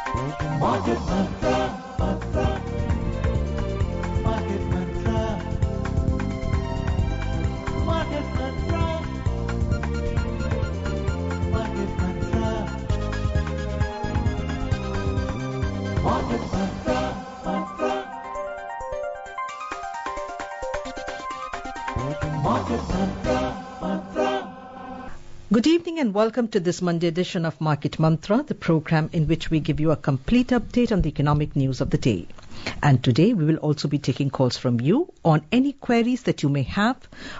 Market Mantra, Mantra, Market Mantra, Market Mantra, Market Mantra, Market Mantra, Mantra, Market Mantra, Mantra. Good evening and welcome to this Monday edition of Market Mantra, the program in which we give you a complete update on the economic news of the day. And today we will also be taking calls from you on any queries that you may have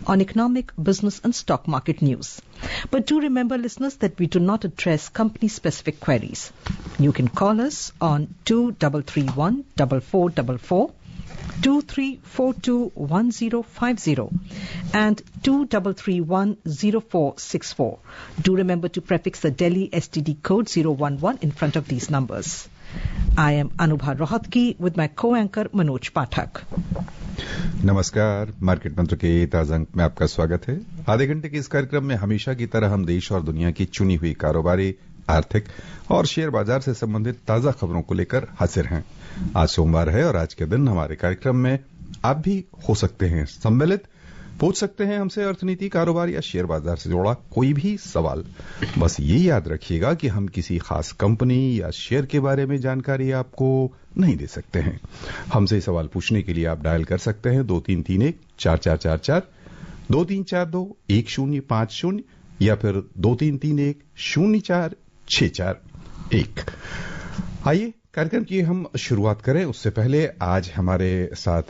on economic, business and stock market news. But do remember, listeners, that we do not address company-specific queries. You can call us on 2331-4444, 2342-1050 and 2331-0464. Do remember to prefix the Delhi STD code 011 in front of these numbers. I am Anubha Rohatgi with my co-anchor Manoj Pathak. नमस्कार, market मंत्र के ताजा अंक में आपका स्वागत है। आधे घंटे के इस कार्यक्रम में हमेशा की तरह हम देश और दुनिया की चुनी हुई कारोबारी, आर्थिक और शेयर बाजार से संबंधित ताजा खबरों को लेकर हाजिर हैं। आज सोमवार है और आज के दिन हमारे कार्यक्रम में आप भी हो सकते हैं सम्मिलित, पूछ सकते हैं हमसे अर्थनीति, कारोबार या शेयर बाजार से जुड़ा कोई भी सवाल। बस ये याद रखिएगा कि हम किसी खास कंपनी या शेयर के बारे में जानकारी आपको नहीं दे सकते हैं। हमसे सवाल पूछने के लिए आप डायल कर सकते हैं 2331-4444, 2342-1050 या फिर 2331-046441। आइए कार्यक्रम की हम शुरुआत करें। उससे पहले आज हमारे साथ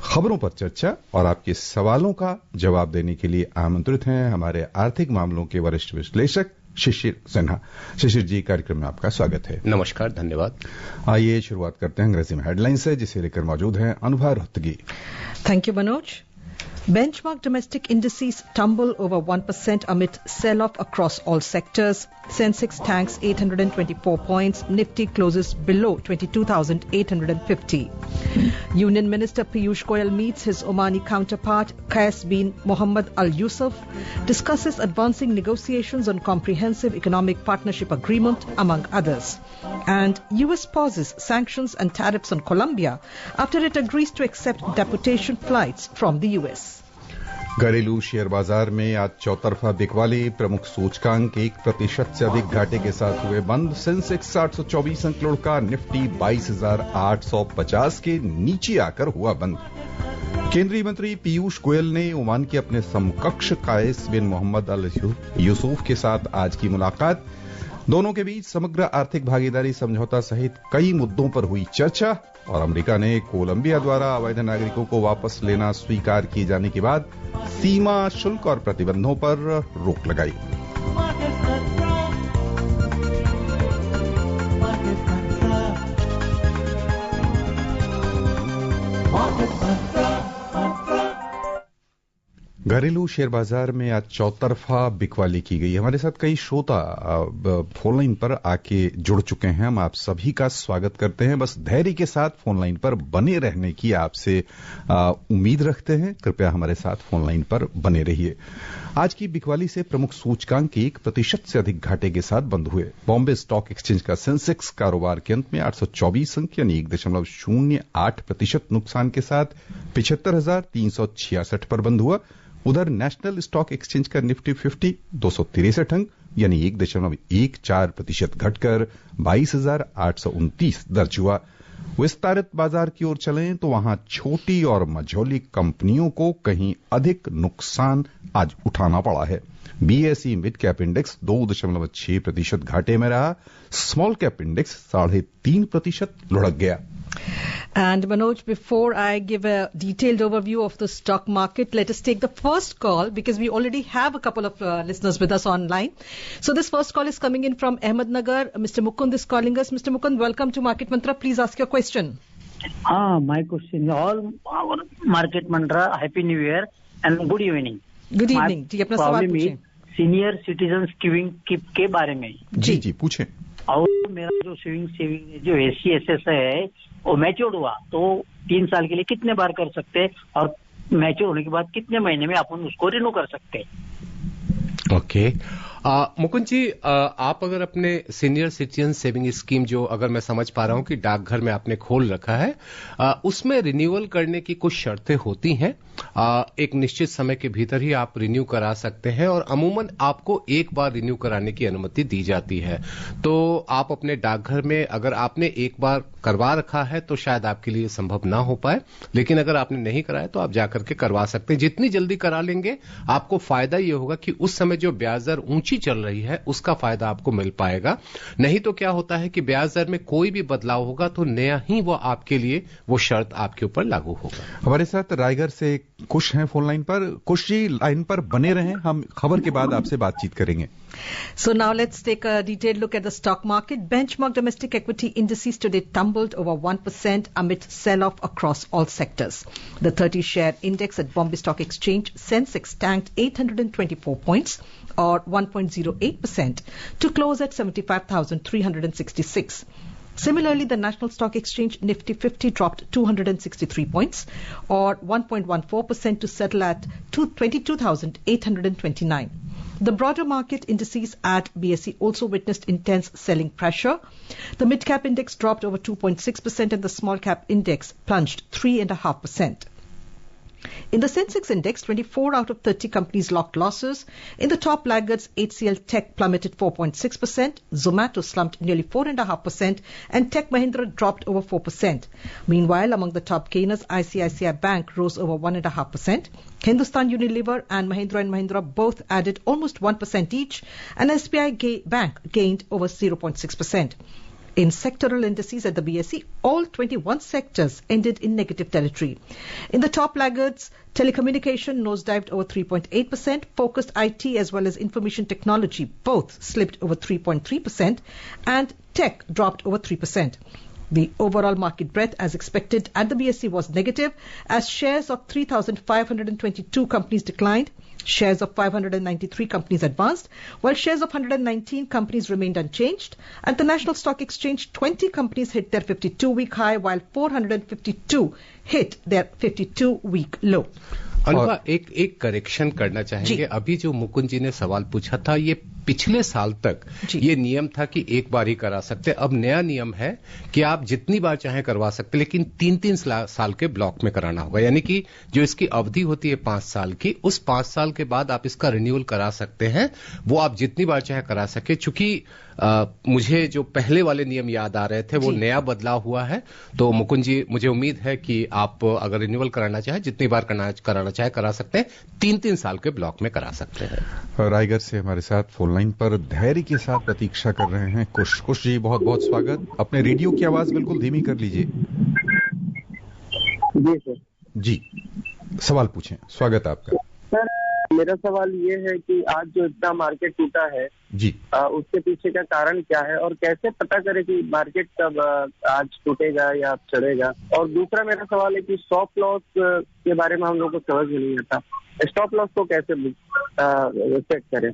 खबरों पर चर्चा और आपके सवालों का जवाब देने के लिए आमंत्रित हैं हमारे आर्थिक मामलों के वरिष्ठ विश्लेषक शिशिर सिन्हा। शिशिर जी, कार्यक्रम में आपका स्वागत है। नमस्कार, धन्यवाद। आइए शुरुआत करते हैं अंग्रेजी में हेडलाइन से, जिसे लेकर मौजूद हैं Anubha Rohatgi. Thank you, Manoj. Benchmark domestic indices tumble over 1% amid sell-off across all sectors. Sensex tanks 824 points. Nifty closes below 22,850. Union Minister Piyush Goyal meets his Omani counterpart Qais bin Mohammed Al Yusuf, discusses advancing negotiations on comprehensive economic partnership agreement, among others. And US pauses sanctions and tariffs on Colombia after it agrees to accept deputation flights from the US. घरेलू share बाजार में आज चौतरफा बिकवाली, प्रमुख सूचकांक 1% से अधिक घाटे के साथ हुए बंद। सेंसेक्स 824 अंक लुढ़का, निफ्टी 22,850 के नीचे आकर हुआ बंद। केंद्रीय मंत्री पीयूष गोयल ने ओमान के अपने समकक्ष कायस बिन मोहम्मद अल यूसुफ के साथ आज की मुलाकात। दोनों के बीच समग्र आर्थिक भागीदारी समझौता सहित कई मुद्दों पर हुई चर्चा और अमेरिका ने कोलंबिया द्वारा अवैध नागरिकों को वापस लेना स्वीकार किए जाने के बाद सीमा शुल्क और प्रतिबंधों पर रोक लगाई। घरेलू शेयर बाजार में आज चौतरफा बिकवाली की गई। हमारे साथ कई श्रोता फोन लाइन पर आके जुड़ चुके हैं। हम आप सभी का स्वागत करते हैं। बस धैर्य के साथ फोन लाइन पर बने रहने की आपसे उम्मीद रखते हैं। कृपया हमारे साथ फोन लाइन पर बने रहिए। आज की बिकवाली से प्रमुख सूचकांक 1% से अधिक घाटे के साथ बंद हुए। बॉम्बे स्टॉक एक्सचेंज का सेंसेक्स कारोबार के अंत में 824 अंक यानी 1.08% नुकसान के साथ 75,366 पर बंद हुआ। उधर नेशनल स्टॉक एक्सचेंज का निफ्टी 50 263 अंक यानी 1.14% घटकर 22,829 दर्ज हुआ। विस्तारित बाजार की ओर चलें तो वहां छोटी और मझोली कंपनियों को कहीं अधिक नुकसान आज उठाना पड़ा है। बीएसई मिड कैप इंडेक्स 2.6% घाटे में रहा। स्मॉल कैप इंडेक्स 3.5% लुढ़क गया। And Manoj, before I give a detailed overview of the stock market, let us take the first call because we already have a couple of listeners with us online. So this first call is coming in from Ahmednagar. Mr. Mukund is calling us. Mr. Mukund, welcome to Market Mantra. Please ask your question. My question is all our Market Mantra, Happy New Year and good evening. Good evening. जी अपना सवाल पूछें। Senior citizen giving के बारे में। जी पूछें। और मेरा जो सेविंग जो SC/SS है वो मैच्योर हुआ तो 3 साल के लिए कितने बार कर सकते हैं और मैच्योर होने के बाद कितने महीने में अपन उसको रिन्यू कर सकते हैं? ओके। मुकुंद जी, आप अगर अपने सीनियर सिटीजन सेविंग स्कीम, जो अगर मैं समझ पा रहा हूं कि डाकघर में आपने खोल रखा है, उसमें रिन्यूअल करने की कुछ शर्तें होती हैं। एक निश्चित समय के भीतर ही आप रिन्यू करा सकते हैं और अमूमन आपको एक बार रिन्यू कराने की अनुमति दी जाती है। तो आप अपने डाकघर में अगर आपने एक बार करवा रखा है तो शायद आपके लिए संभव ना हो पाए, लेकिन अगर आपने नहीं कराया तो आप जाकर के करवा सकते हैं। जितनी जल्दी करा लेंगे आपको फायदा ये होगा कि उस समय जो ब्याज दर ऊंची चल रही है उसका फायदा आपको मिल पाएगा। नहीं तो क्या होता है कि ब्याज दर में कोई भी बदलाव होगा तो नया ही वो आपके लिए वो शर्त आपके ऊपर लागू होगा। हमारे साथ रायगढ़ से कुश हैं फोन लाइन पर। कुश जी, लाइन पर बने रहें, हम खबर के बाद आपसे बातचीत करेंगे। So now let's take a detailed look at the stock market. Benchmark domestic equity indices today tumbled over 1% amid sell-off across all sectors. The 30-share index at Bombay Stock Exchange, Sensex, tanked 824 points or 1.08% to close at 75,366. Similarly, the National Stock Exchange Nifty 50 dropped 263 points or 1.14% to settle at 22,829. The broader market indices at BSE also witnessed intense selling pressure. The mid-cap index dropped over 2.6% and the small-cap index plunged 3.5%. In the Sensex index, 24 out of 30 companies locked losses. In the top laggards, HCL Tech plummeted 4.6%, Zomato slumped nearly 4.5%, and Tech Mahindra dropped over 4%. Meanwhile, among the top gainers, ICICI Bank rose over 1.5%. Hindustan Unilever and Mahindra both added almost 1% each, and SBI Bank gained over 0.6%. In sectoral indices at the BSE, all 21 sectors ended in negative territory. In the top laggards, telecommunication nosedived over 3.8%, focused IT as well as information technology both slipped over 3.3%, and tech dropped over 3%. The overall market breadth, as expected, at the BSE was negative as shares of 3,522 companies declined. Shares of 593 companies advanced, while shares of 119 companies remained unchanged. At the National Stock Exchange, 20 companies hit their 52-week high, while 452 hit their 52-week low. Anubha, एक correction करना चाहेंगे। अभी जो मुकुंद जी ने सवाल पूछा था, ये पिछले साल तक ये नियम था कि एक बार ही करा सकते। अब नया नियम है कि आप जितनी बार चाहें करवा सकते, लेकिन 3-3 साल के ब्लॉक में कराना होगा। यानी कि जो इसकी अवधि होती है 5 साल की, उस 5 साल के बाद आप इसका रिन्यूअल करा सकते हैं। वो आप जितनी बार चाहे करा सके। चूंकि मुझे जो पहले वाले नियम याद आ रहे थे, वो नया बदलाव हुआ है। तो मुकुंद जी, मुझे उम्मीद है कि आप अगर रिन्यूअल कराना चाहें, जितनी बार कराना चाहे करा सकते हैं। 3-3 साल के ब्लॉक में करा सकते हैं। रायगढ़ से हमारे साथ फोन लाइन पर धैर्य के साथ प्रतीक्षा कर रहे हैं कुश जी, बहुत बहुत स्वागत। अपने रेडियो की आवाज बिल्कुल धीमी कर लीजिए। जी सर। जी, सवाल पूछें, स्वागत आपका। सर, मेरा सवाल ये है कि आज जो इतना मार्केट टूटा है जी, उसके पीछे का कारण क्या है और कैसे पता करें कि मार्केट कब आज टूटेगा या चढ़ेगा। और दूसरा मेरा सवाल है कि स्टॉप लॉस के बारे में हम लोग को समझ में नहीं आता, स्टॉप लॉस को कैसे सेट करें।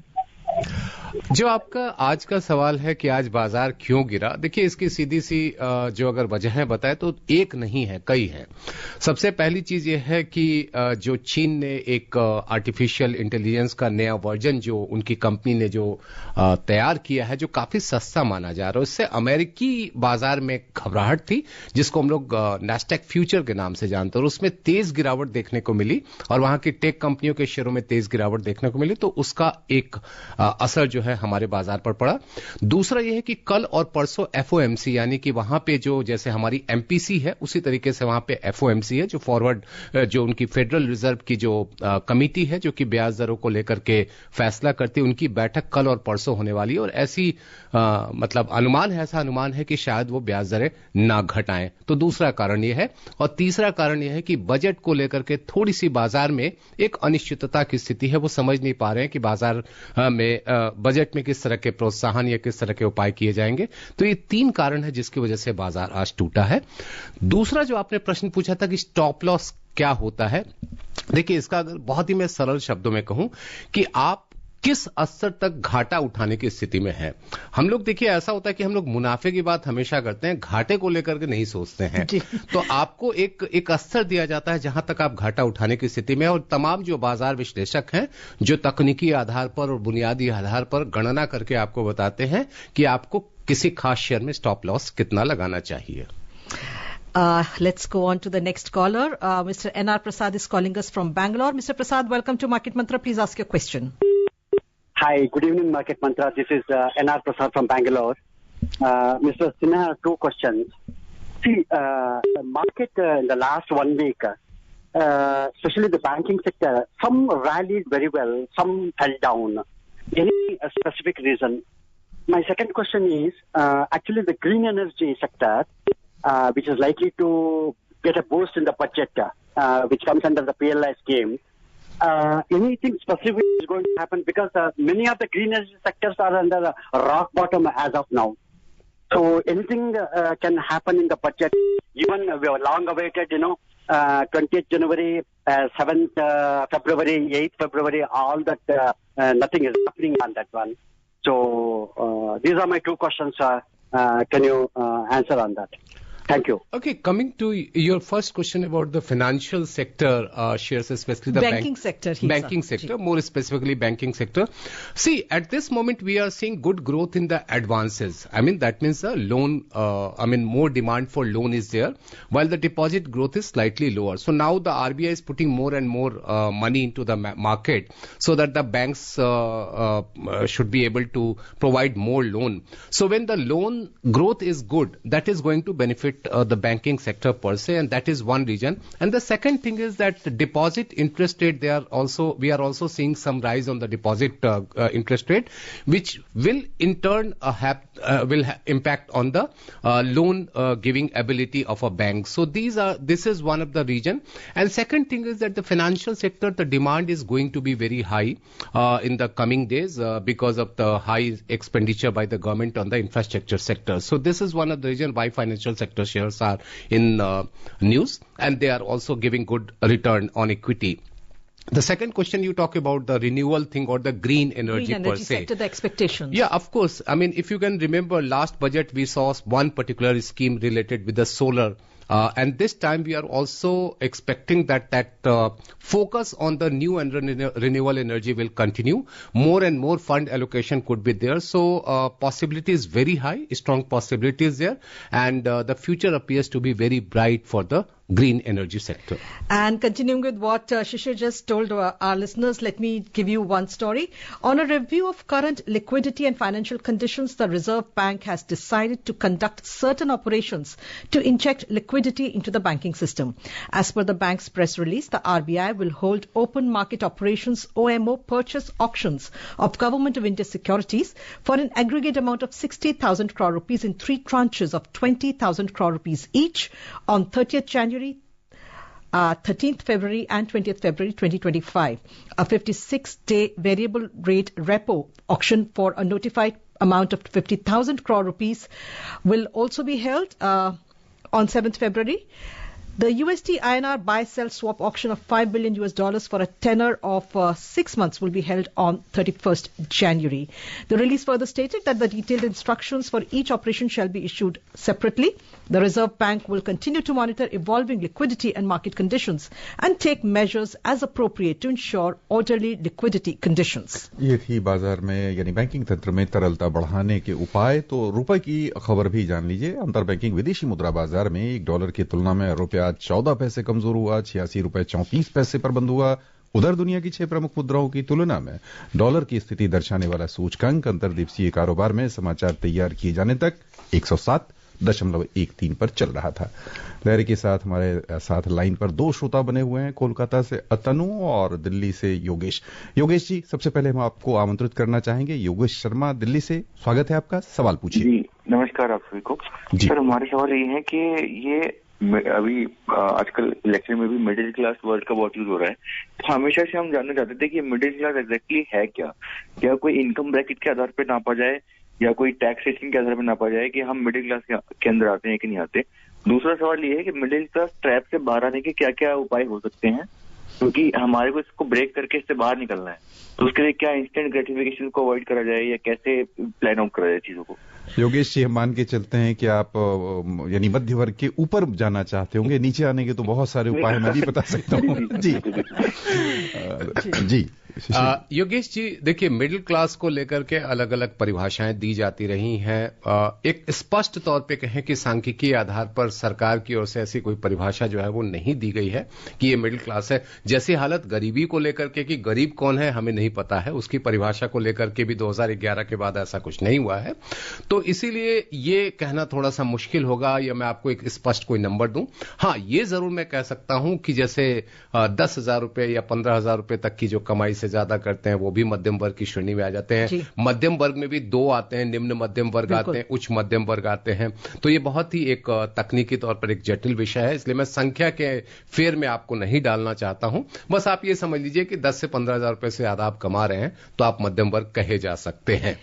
जो आपका आज का सवाल है कि आज बाजार क्यों गिरा, देखिए इसकी सीधी सी जो अगर वजह बताए तो एक नहीं है, कई हैं। सबसे पहली चीज यह है कि जो चीन ने एक आर्टिफिशियल इंटेलिजेंस का नया वर्जन जो उनकी कंपनी ने जो तैयार किया है, जो काफी सस्ता माना जा रहा है, उससे अमेरिकी बाजार में घबराहट थी, जिसको हम लोग नैस्डैक फ्यूचर के नाम से जानते हैं, और उसमें तेज गिरावट देखने को मिली और वहां की टेक कंपनियों के शेयरों में तेज गिरावट देखने को मिली। तो उसका एक असर जो है हमारे बाजार पर पड़ा। दूसरा यह है कि कल और परसों एफओएमसी, यानी कि वहां पे जो जैसे हमारी एमपीसी है उसी तरीके से वहां पे एफओएमसी है, जो फॉरवर्ड जो उनकी फेडरल रिजर्व की जो कमिटी है जो कि ब्याज दरों को लेकर के फैसला करती है, उनकी बैठक कल और परसों होने वाली है। और ऐसी मतलब अनुमान है, ऐसा अनुमान है कि शायद वो ब्याज दरें ना घटाएं। तो दूसरा कारण यह है। और तीसरा कारण यह है कि बजट को लेकर के थोड़ी सी बाजार में एक अनिश्चितता की स्थिति है। वो समझ नहीं पा रहे हैं कि बाजार में बजट में किस तरह के प्रोत्साहन या किस तरह के उपाय किए जाएंगे। तो ये 3 कारण है जिसकी वजह से बाजार आज टूटा है। दूसरा जो आपने प्रश्न पूछा था कि स्टॉप लॉस क्या होता है, देखिए इसका अगर बहुत ही मैं सरल शब्दों में कहूं कि आप किस स्तर तक घाटा उठाने की स्थिति में है। हम लोग देखिए ऐसा होता है कि हम लोग मुनाफे की बात हमेशा करते हैं, घाटे को लेकर के नहीं सोचते हैं। तो आपको एक स्तर दिया जाता है जहां तक आप घाटा उठाने की स्थिति में, और तमाम जो बाजार विश्लेषक हैं जो तकनीकी आधार पर और बुनियादी आधार पर गणना करके आपको बताते हैं कि आपको किसी खास शेयर में स्टॉप लॉस कितना लगाना चाहिए। Let's go on to the next caller. Mr. N.R. Prasad is calling us from Bangalore. Mr. Prasad, welcome to Market Mantra. Please ask your question. Hi, good evening, Market Mantra. This is N.R. Prasad from Bangalore. Mr. Sinha, two questions. See, the market in the last 1 week, especially the banking sector, some rallied very well, some fell down. Any specific reason? My second question is, actually the green energy sector, which is likely to get a boost in the budget, which comes under the PLI scheme. Anything specific is going to happen, because many of the green energy sectors are under the rock bottom as of now. So anything can happen in the budget. Even we are long awaited, 20th January, 7th February, 8th February, all that, nothing is happening on that one. So these are my two questions, sir. Can you answer on that? Thank you. Okay, coming to your first question about the financial sector shares, especially the banking sector. More specifically banking sector. See, at this moment we are seeing good growth in the advances. I mean, that means the loan, more demand for loan is there, while the deposit growth is slightly lower. So now the RBI is putting more and more money into the market so that the banks should be able to provide more loan. So when the loan growth is good, that is going to benefit the banking sector per se, and that is one reason. And the second thing is that the deposit interest rate, we are also seeing some rise on the deposit interest rate, which will in turn impact on the loan giving ability of a bank. So this is one of the reason. And second thing is that the financial sector, the demand is going to be very high in the coming days because of the high expenditure by the government on the infrastructure sector. So this is one of the reason why financial sector shares are in news, and they are also giving good return on equity. The second question, you talk about the renewal thing or the green energy per se. Sector, the expectations. Yeah, of course. I mean, if you can remember last budget, we saw one particular scheme related with the solar. And this time we are also expecting that focus on the new and renewable energy will continue. More and more fund allocation could be there. So possibility is very high, strong possibility is there. And the future appears to be very bright for the green energy sector. And continuing with what Shishir just told our listeners, let me give you one story. On a review of current liquidity and financial conditions, the Reserve Bank has decided to conduct certain operations to inject liquidity into the banking system. As per the bank's press release, the RBI will hold open market operations OMO purchase auctions of Government of India securities for an aggregate amount of 60,000 crore rupees in 3 tranches of 20,000 crore rupees each on 30th January, 13th February and 20th February 2025. A 56-day variable rate repo auction for a notified amount of 50,000 crore rupees will also be held on 7th February. The USD INR buy-sell swap auction of $5 billion for a tenor of 6 months will be held on 31st January. The release further stated that the detailed instructions for each operation shall be issued separately. The Reserve Bank will continue to monitor evolving liquidity and market conditions and take measures as appropriate to ensure orderly liquidity conditions. ये थी बाजार में यानी banking तंत्र में तरलता बढ़ाने के उपाय। तो रुपए की खबर भी जान लीजिए। अंतर बैंकिंग विदेशी मुद्रा बाजार में $1 की तुलना में रुपया 14 पैसे कमजोर हुआ, 86 रुपए 34 पैसे पर बंद हुआ। उधर दुनिया की 6 प्रमुख मुद्राओं की तुलना में डॉलर की स्थिति दर्शाने वाला सूचकांक अंतर्दिवसीय कारोबार में समाचार तैयार किए जाने तक 107.13 पर चल रहा था। लहरी के साथ हमारे साथ लाइन पर 2 श्रोता बने हुए हैं, कोलकाता से अतनु और दिल्ली से योगेश। योगेश जी, सबसे पहले हम आपको आमंत्रित करना चाहेंगे। योगेश शर्मा दिल्ली से, स्वागत है आपका, सवाल पूछिए। जी नमस्कार आप सभी को। सर हमारा सवाल ये है कि ये अभी आजकल इलेक्शन में भी मिडिल क्लास वर्ड का बहुत यूज हो रहा है, तो हमेशा से हम जानना चाहते थे कि मिडिल क्लास एग्जैक्टली है क्या कोई इनकम ब्रैकेट के आधार पर नापा जाए या कोई टैक्स रेटिंग के आधार पर नापा जाए कि हम मिडिल क्लास के अंदर आते हैं कि नहीं आते। दूसरा सवाल ये है कि मिडिल क्लास ट्रैप से बाहर आने के क्या क्या उपाय हो सकते हैं, क्योंकि हमारे को इसको ब्रेक करके इससे बाहर निकलना है। तो उसके लिए क्या इंस्टेंट ग्रेटिफिकेशन को अवॉइड करा जाए या कैसे प्लान आउट करा जाए चीजों को? योगेश जी, हम मान के चलते हैं कि आप यानी मध्य वर्ग के ऊपर जाना चाहते होंगे, नीचे आने के तो बहुत सारे उपाय मैं भी बता सकता हूँ। जी जी योगेश जी, देखिए मिडिल क्लास को लेकर के अलग अलग परिभाषाएं दी जाती रही हैं। एक स्पष्ट तौर पे कहें कि सांख्यिकीय आधार पर सरकार की ओर से ऐसी कोई परिभाषा जो है वो नहीं दी गई है कि ये मिडिल क्लास है। जैसी हालत गरीबी को लेकर के कि गरीब कौन है हमें नहीं पता है, उसकी परिभाषा को लेकर के भी 2011 के बाद ऐसा कुछ नहीं हुआ है। तो इसीलिए ये कहना थोड़ा सा मुश्किल होगा या मैं आपको एक स्पष्ट कोई नंबर दूं। हाँ, ये जरूर मैं कह सकता हूं कि जैसे 10,000 रुपए या 15,000 रुपए तक की जो कमाई से ज्यादा करते हैं वो भी मध्यम वर्ग की श्रेणी में आ जाते हैं। मध्यम वर्ग में भी 2 आते हैं, निम्न मध्यम वर्ग आते हैं, उच्च मध्यम वर्ग आते हैं। तो ये बहुत ही एक तकनीकी तौर पर एक जटिल विषय है, इसलिए मैं संख्या के फेर में आपको नहीं डालना चाहता हूं। बस आप ये समझ लीजिए कि 10 से 15,000 रुपए से ज्यादा आप कमा रहे हैं तो आप मध्यम वर्ग कहे जा सकते हैं।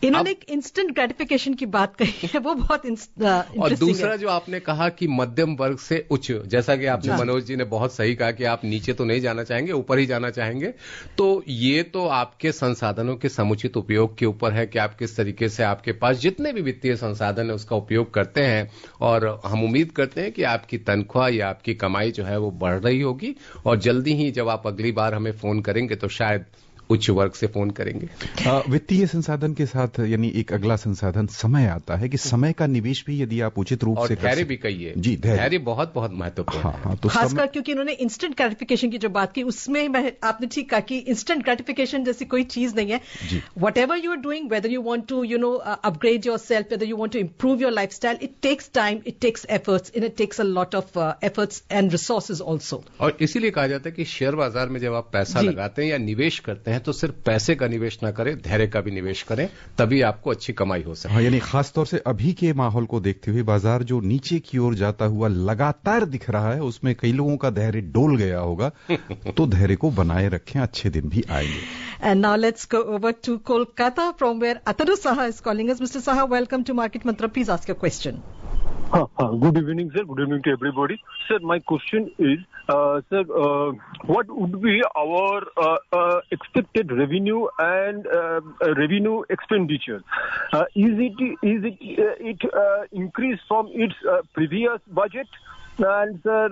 इन्होंने एक इंस्टेंट ग्रेटिफिकेशन की बात कही है, वो बहुत इंटरेस्टिंग और दूसरा जो आपने कहा कि मध्यम वर्ग से उच्च, जैसा कि आपने मनोज जी ने बहुत सही कहा कि आप नीचे तो नहीं जाना चाहेंगे, ऊपर ही जाना चाहेंगे। तो ये तो आपके संसाधनों के समुचित उपयोग के ऊपर है कि आप किस तरीके से आपके पास जितने भी वित्तीय संसाधन है उसका उपयोग करते हैं। और हम उम्मीद करते हैं कि आपकी तनख्वाह या आपकी कमाई जो है वो बढ़ रही होगी और जल्दी ही जब आप अगली बार हमें फोन करेंगे तो शायद उच्च वर्ग से फोन करेंगे। वित्तीय संसाधन के साथ यानी एक अगला संसाधन समय आता है कि समय का निवेश भी यदि आप उचित रूप से धैर्य भी कहिए। जी, धैर्य बहुत बहुत महत्वपूर्ण है। तो खासकर क्योंकि उन्होंने इंस्टेंट ग्रेटिफिकेशन की जो बात की उसमें आपने ठीक कहा कि इंस्टेंट ग्रेटिफिकेशन जैसी कोई चीज नहीं है। Whatever you are doing, whether you want to upgrade yourself, whether you want to improve your lifestyle, it takes time, it takes efforts, and it takes a lot of efforts and resources also. और इसीलिए कहा जाता है कि share बाजार में जब आप पैसा लगाते हैं या निवेश करते हैं तो सिर्फ पैसे का निवेश ना करें, धैर्य का भी निवेश करें, तभी आपको अच्छी कमाई हो सके। यानी खासतौर से अभी के माहौल को देखते हुए बाजार जो नीचे की ओर जाता हुआ लगातार दिख रहा है उसमें कई लोगों का धैर्य डोल गया होगा। तो धैर्य को बनाए रखें, अच्छे दिन भी आएंगे। And now let's go over to Kolkata from where Ataru Saha is calling us. Mr. Saha, welcome to Market Mantra. Please ask your question. Good evening, sir. Good evening to everybody. Sir, my question is, sir, what would be our expected revenue and revenue expenditure? Is it increased from its previous budget? And sir,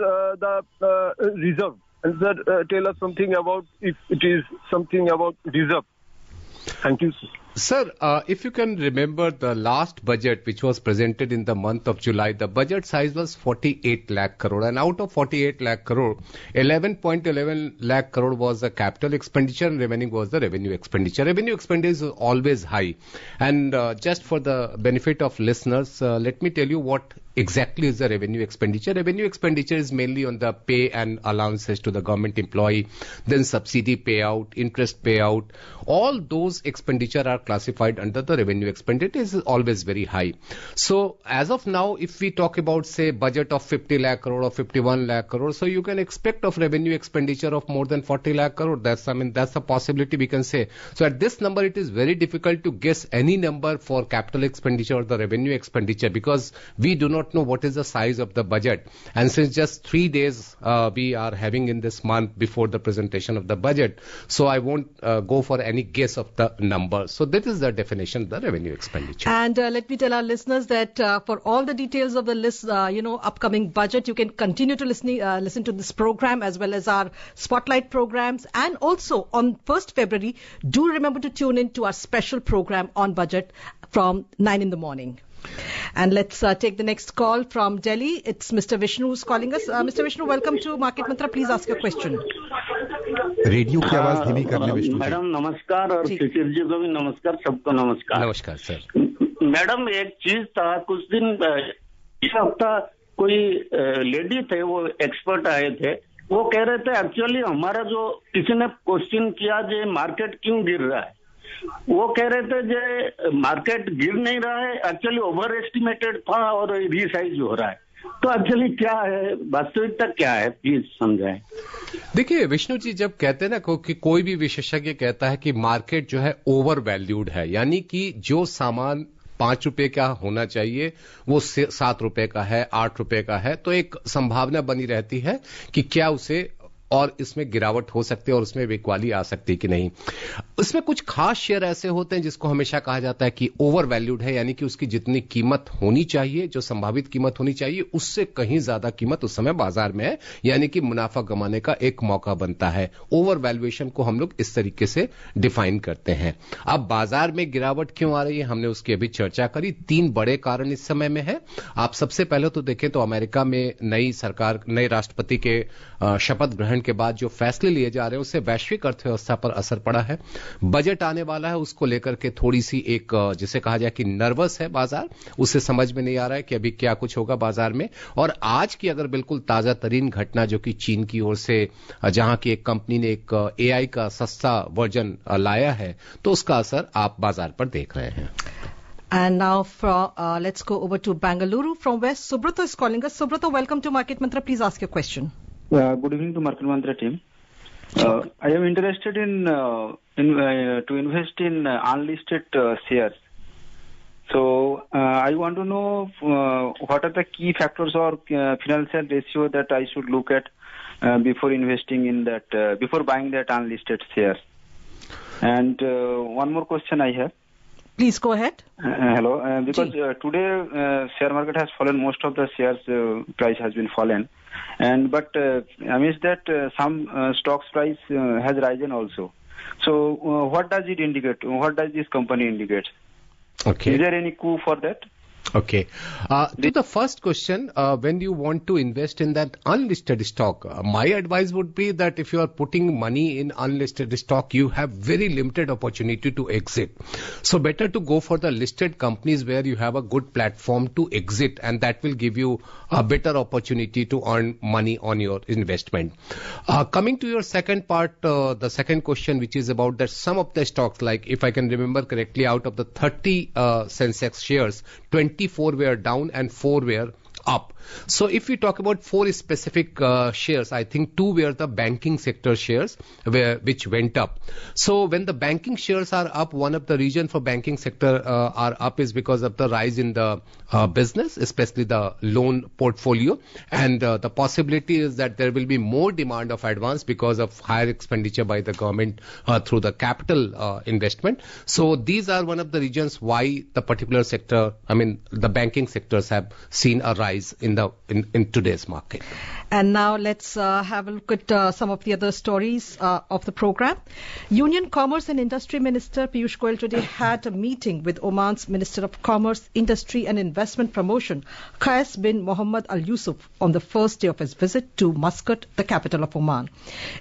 the reserve. And sir, tell us something about if it is something about reserve. Thank you, sir. Sir, if you can remember the last budget which was presented in the month of July, the budget size was 48 lakh crore, and out of 48 lakh crore, 11.11 lakh crore was the capital expenditure and remaining was the revenue expenditure. Revenue expenditure is always high, and just for the benefit of listeners, let me tell you what exactly is the revenue expenditure. Revenue expenditure is mainly on the pay and allowances to the government employee, then subsidy payout, interest payout. All those expenditure are classified under the revenue expenditure. Is always very high. So as of now, if we talk about say budget of 50 lakh crore or 51 lakh crore, so you can expect of revenue expenditure of more than 40 lakh crore. That's a possibility we can say. So at this number, it is very difficult to guess any number for capital expenditure or the revenue expenditure because we do not know what is the size of the budget. And since just 3 days we are having in this month before the presentation of the budget, so I won't go for any guess of the number. So that is the definition of the revenue expenditure. And let me tell our listeners that for all the details of the list, upcoming budget, you can continue to listen to this program as well as our spotlight programs. And also on 1st February, do remember to tune in to our special program on budget from 9 in the morning. And let's take the next call from Delhi. It's Mr. Vishnu who's calling us. Mr. Vishnu, welcome to Market Mantra. Please ask your question. Radio की आवाज धीमी करने Vishnu. Madam नमस्कार और शिशिर जी को भी नमस्कार, सबको नमस्कार। नमस्कार सर। मैडम एक चीज था, कुछ दिन इस हफ्ता कोई लेडी थे, वो एक्सपर्ट आए थे, वो कह रहे थे एक्चुअली हमारा जो किसी ने क्वेश्चन किया जो मार्केट क्यों गिर रहा है, वो कह रहे थे जो मार्केट गिर नहीं रहा है, एक्चुअली ओवर एस्टिमेटेड था और रीसाइज हो रहा है। तो एक्चुअली क्या है, वास्तविकता क्या है, प्लीज समझाएं। देखिए विष्णु जी, जब कहते हैं ना कि कोई भी विशेषज्ञ कहता है कि मार्केट जो है ओवर वैल्यूड है, यानी कि जो सामान 5 रुपए का होना चाहिए वो 7 रुपए का है, 8 रुपए का है, तो एक संभावना बनी रहती है कि क्या उसे और इसमें गिरावट हो सकती है और उसमें बिकवाली आ सकती है कि नहीं। इसमें कुछ खास शेयर ऐसे होते हैं जिसको हमेशा कहा जाता है कि ओवर वैल्यूड है, यानी कि उसकी जितनी कीमत होनी चाहिए, जो संभावित कीमत होनी चाहिए, उससे कहीं ज्यादा कीमत उस समय बाजार में है, यानी कि मुनाफा कमाने का एक मौका बनता है। ओवर वैल्यूएशन को हम लोग इस तरीके से डिफाइन करते हैं। अब बाजार में गिरावट क्यों आ रही है, हमने उसकी अभी चर्चा करी। 3 बड़े कारण इस समय में है। आप सबसे पहले तो देखें तो अमेरिका में नई सरकार, नए राष्ट्रपति के शपथ ग्रहण के बाद जो फैसले लिए जा रहे हैं उससे वैश्विक अर्थव्यवस्था पर असर पड़ा है। बजट आने वाला है, उसको लेकर के थोड़ी सी एक जिसे कहा जाए कि नर्वस है बाजार, उसे समझ में नहीं आ रहा है कि अभी क्या कुछ होगा बाजार में। और आज की अगर बिल्कुल ताजा तरीन घटना जो कि चीन की ओर से, जहां की एक कंपनी ने एक एआई का सस्ता वर्जन लाया है, तो उसका असर आप बाजार पर देख रहे हैं। And now let's go over to Bangalore. From West, Subrata is calling us. Subrata, welcome to Market Mantra. Please ask your question. Good evening to Market Mantra team. I am interested in to invest in unlisted shares. So I want to know what are the key factors or financial ratio that I should look at before investing in that, before buying that unlisted shares. And one more question I have. Please go ahead. Hello. Because today share market has fallen, most of the shares price has been fallen, but amidst that some stocks price has risen also. So what does it indicate? What does this company indicate? Okay. Is there any clue for that? Okay. To the first question, when you want to invest in that unlisted stock, my advice would be that if you are putting money in unlisted stock, you have very limited opportunity to exit. So better to go for the listed companies where you have a good platform to exit, and that will give you a better opportunity to earn money on your investment. Coming to your second part, the second question, which is about that some of the stocks, like if I can remember correctly, out of the 30 Sensex shares, 24 were down and 4 were up. So if we talk about 4 specific shares, I think 2 were the banking sector shares which went up. So when the banking shares are up, one of the reason for banking sector are up is because of the rise in the business, especially the loan portfolio, and the possibility is that there will be more demand of advance because of higher expenditure by the government through the capital investment. So these are one of the reasons why the particular sector, I mean the banking sectors, have seen a rise in today's market. And now let's have a look at some of the other stories of the program. Union Commerce and Industry Minister Piyush Goyal today had a meeting with Oman's Minister of Commerce, Industry and Investment Promotion, Qais bin Mohammed Al Yusuf, on the first day of his visit to Muscat, the capital of Oman.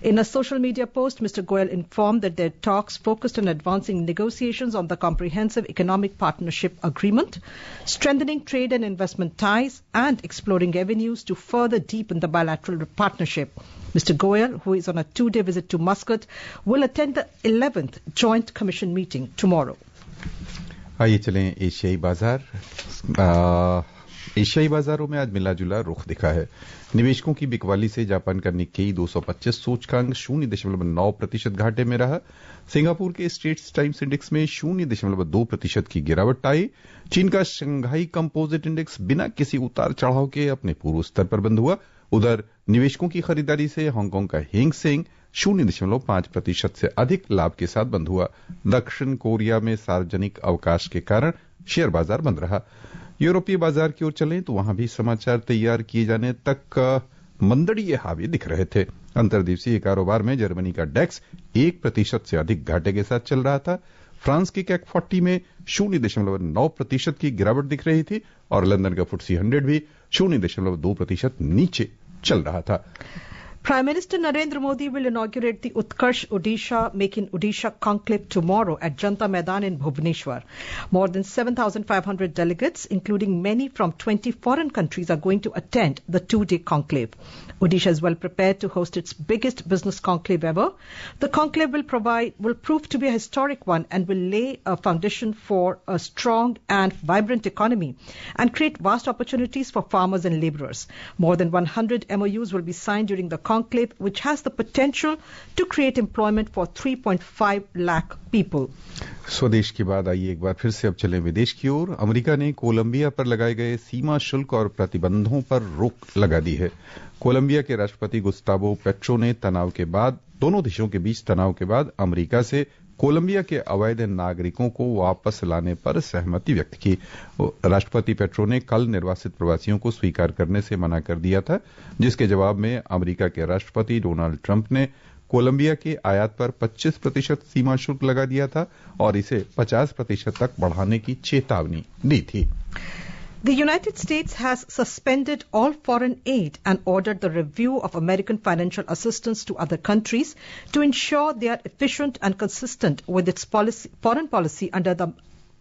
In a social media post, Mr. Goyal informed that their talks focused on advancing negotiations on the Comprehensive Economic Partnership Agreement, strengthening trade and investment ties, and exploring avenues to further deepen the bilateral partnership. Mr. Goyal, who is on a 2-day visit to Muscat, will attend the 11th Joint Commission meeting tomorrow. आइए चलें एशियाई बाजार। एशियाई बाजारों में आज मिला जुला रुख दिखा है। निवेशकों की बिकवाली से जापान का निक्केई 225 सूचकांक 0.9% घाटे में रहा। सिंगापुर के स्ट्रेट्स टाइम्स इंडेक्स में 0.2% की गिरावट आई। चीन का शंघाई कंपोजिट इंडेक्स बिना किसी उतार चढ़ाव के अपने पूर्व स्तर पर बंद हुआ। उधर निवेशकों की खरीदारी से हांगकांग का हेंग सेंग 0.5% से अधिक लाभ के साथ बंद हुआ। दक्षिण कोरिया में सार्वजनिक अवकाश के कारण शेयर बाजार बंद रहा। यूरोपीय बाजार की ओर चलें तो वहां भी समाचार तैयार किए जाने तक मंदड़िये हावी दिख रहे थे। अंतर्देशीय कारोबार में जर्मनी का डेक्स 1% से अधिक घाटे के साथ चल रहा था। फ्रांस के कैक 40 में 0.9% की गिरावट दिख रही थी और लंदन का FTSE 100 भी 0.2% नीचे चल रहा था। Prime Minister Narendra Modi will inaugurate the Utkarsh Odisha Make in Odisha conclave tomorrow at Janta Maidan in Bhubaneswar. More than 7,500 delegates, including many from 20 foreign countries, are going to attend the 2-day conclave. Odisha is well prepared to host its biggest business conclave ever. The conclave will prove to be a historic one and will lay a foundation for a strong and vibrant economy and create vast opportunities for farmers and laborers. More than 100 MOUs will be signed during the conclave which has the potential to create employment for 3.5 lakh people. स्वदेश के बाद आइए एक बार फिर से अब चलें विदेश की ओर। अमेरिका ने कोलंबिया पर लगाए गए सीमा शुल्क और प्रतिबंधों पर रोक लगा दी है। कोलंबिया के राष्ट्रपति गुस्तावो पेट्रो ने दोनों देशों के बीच तनाव के बाद अमेरिका से कोलंबिया के अवैध नागरिकों को वापस लाने पर सहमति व्यक्त की। राष्ट्रपति पेट्रो ने कल निर्वासित प्रवासियों को स्वीकार करने से मना कर दिया था, जिसके जवाब में अमेरिका के राष्ट्रपति डोनाल्ड ट्रंप ने कोलंबिया के आयात पर 25% सीमा शुल्क लगा दिया था और इसे 50% तक बढ़ाने की चेतावनी दी थी। The United States has suspended all foreign aid and ordered the review of American financial assistance to other countries to ensure they are efficient and consistent with its foreign policy under the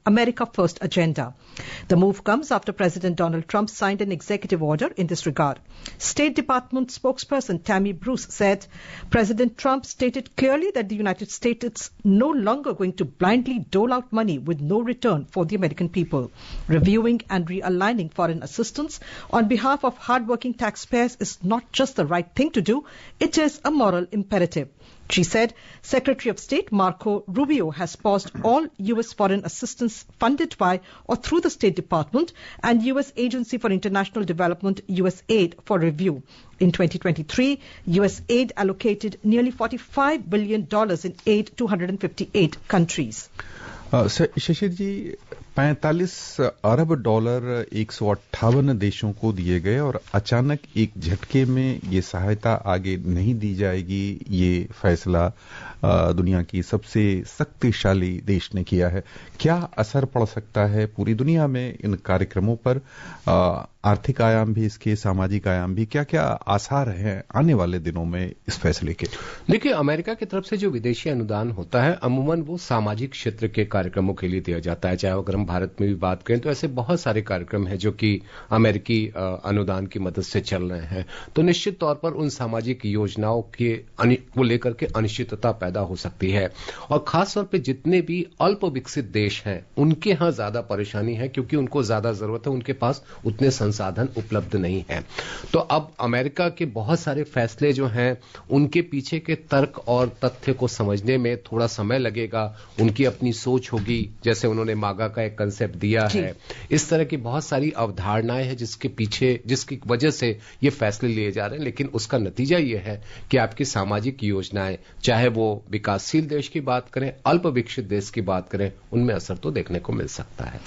America First agenda. The move comes after President Donald Trump signed an executive order in this regard. State Department spokesperson Tammy Bruce said President Trump stated clearly that the United States is no longer going to blindly dole out money with no return for the American people. Reviewing and realigning foreign assistance on behalf of hardworking taxpayers is not just the right thing to do, it is a moral imperative. She said Secretary of State Marco Rubio has paused all U.S. foreign assistance funded by or through the State Department and U.S. Agency for International Development, USAID, for review. In 2023, USAID allocated nearly $45 billion in aid to 158 countries. Shishir ji, 45 अरब dollar 158 देशों को दिए गए और अचानक एक झटके में ये सहायता आगे नहीं दी जाएगी, ये फैसला दुनिया की सबसे शक्तिशाली देश ने किया है। क्या असर पड़ सकता है पूरी दुनिया में इन कार्यक्रमों पर? आर्थिक आयाम भी इसके, सामाजिक आयाम भी, क्या क्या आसार हैं आने वाले दिनों में इस फैसले के? देखिए, अमेरिका की तरफ से जो विदेशी अनुदान होता है अमूमन वो सामाजिक क्षेत्र के कार्यक्रमों के लिए दिया जाता है। चाहे अगर हम भारत में भी बात करें तो ऐसे बहुत सारे कार्यक्रम हैं जो कि अमेरिकी अनुदान की मदद से चल रहे हैं। तो निश्चित तौर पर उन सामाजिक योजनाओं को लेकर के अनिश्चितता पैदा हो सकती है और खासतौर पर जितने भी अल्प विकसित देश हैं उनके यहां ज्यादा परेशानी है क्योंकि उनको ज्यादा जरूरत है, उनके पास उतने संसाधन उपलब्ध नहीं है। तो अब अमेरिका के बहुत सारे फैसले जो हैं उनके पीछे के तर्क और तथ्य को समझने में थोड़ा समय लगेगा। उनकी अपनी सोच होगी, जैसे उन्होंने मागा का एक कंसेप्ट दिया है। इस तरह की बहुत सारी अवधारणाएं हैं जिसकी वजह से ये फैसले लिए जा रहे हैं। लेकिन उसका नतीजा ये है कि आपकी सामाजिक योजनाएं, चाहे वो विकासशील देश की बात करें, अल्प विकसित देश की बात करें, उनमें असर तो देखने को मिल सकता है।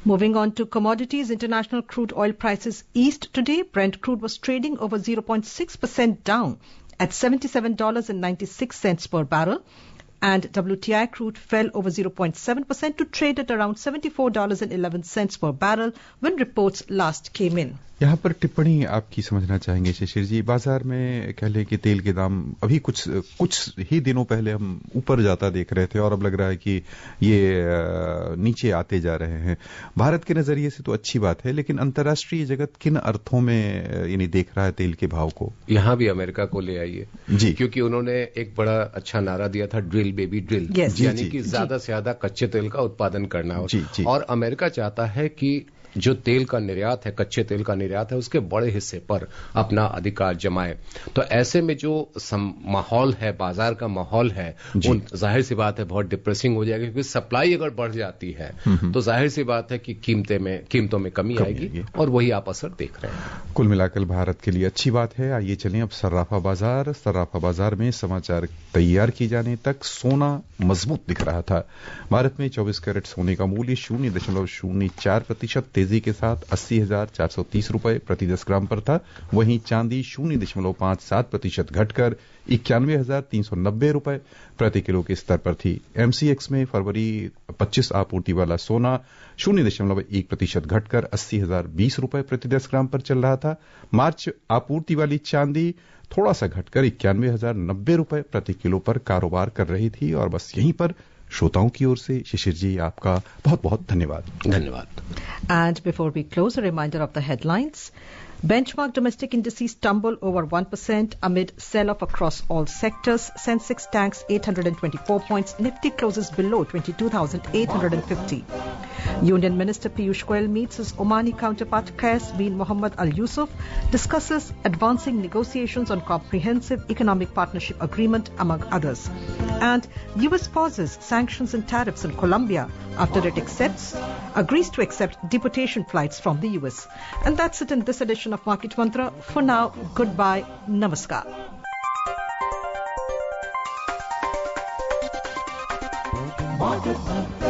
Moving on to commodities, international crude oil prices eased today. Brent crude was trading over 0.6% down at $77.96 per barrel. And WTI crude fell over 0.7% to trade at around $74.11 per barrel when reports last came in. यहाँ पर टिप्पणी आपकी समझना चाहेंगे शिशिर जी। बाजार में कह लें कि तेल के दाम अभी कुछ ही दिनों पहले हम ऊपर जाता देख रहे थे और अब लग रहा है कि ये नीचे आते जा रहे हैं। भारत के नजरिए से तो अच्छी बात है, लेकिन अंतर्राष्ट्रीय जगत किन अर्थों में यानी देख रहा है तेल के भाव को? यहाँ भी अमेरिका को ले आइए जी, क्योंकि उन्होंने एक बड़ा अच्छा नारा दिया था, ड्रिल बेबी ड्रिल, यानी कि ज्यादा से ज्यादा कच्चे तेल का उत्पादन करना। और अमेरिका चाहता है कि जो तेल का निर्यात है, कच्चे तेल का निर्यात है, उसके बड़े हिस्से पर अपना अधिकार जमाए। तो ऐसे में जो माहौल है, बाजार का माहौल है, वो जाहिर सी बात है बहुत डिप्रेसिंग हो जाएगा, क्योंकि सप्लाई अगर बढ़ जाती है तो जाहिर सी बात है कि कीमतों में कमी आएगी और वही आप असर देख रहे हैं। कुल मिलाकर भारत के लिए अच्छी बात है। आइए चलें अब सर्राफा बाजार में समाचार तैयार किए जाने तक सोना मजबूत दिख रहा था। भारत में 24 कैरेट सोने का मूल्य 0.04% तेजी के साथ 80,430 रुपए प्रति 10 ग्राम पर था। वहीं चांदी 0.57% घटकर 91,390 रुपए प्रति किलो के स्तर पर थी। एमसीएक्स में फरवरी 25 आपूर्ति वाला सोना 0.1% घटकर 80,020 रुपए प्रति 10 ग्राम पर चल रहा था। मार्च आपूर्ति वाली चांदी थोड़ा सा घटकर 91,090 रुपए प्रति किलो पर कारोबार कर रही थी। और बस यहीं पर श्रोताओं की ओर से शिशिर जी आपका बहुत बहुत धन्यवाद। And before we close, a reminder of the headlines. Benchmark domestic indices tumble over 1% amid sell-off across all sectors. Sensex tanks 824 points. Nifty closes below 22,850. Union Minister Piyush Goyal meets his Omani counterpart Qais bin Mohammed Al Yusuf, discusses advancing negotiations on comprehensive economic partnership agreement among others. And US pauses sanctions and tariffs on Colombia after it agrees to accept deportation flights from the US. And that's it in this edition of Market Mantra. For now, goodbye, namaskar. Market Mantra.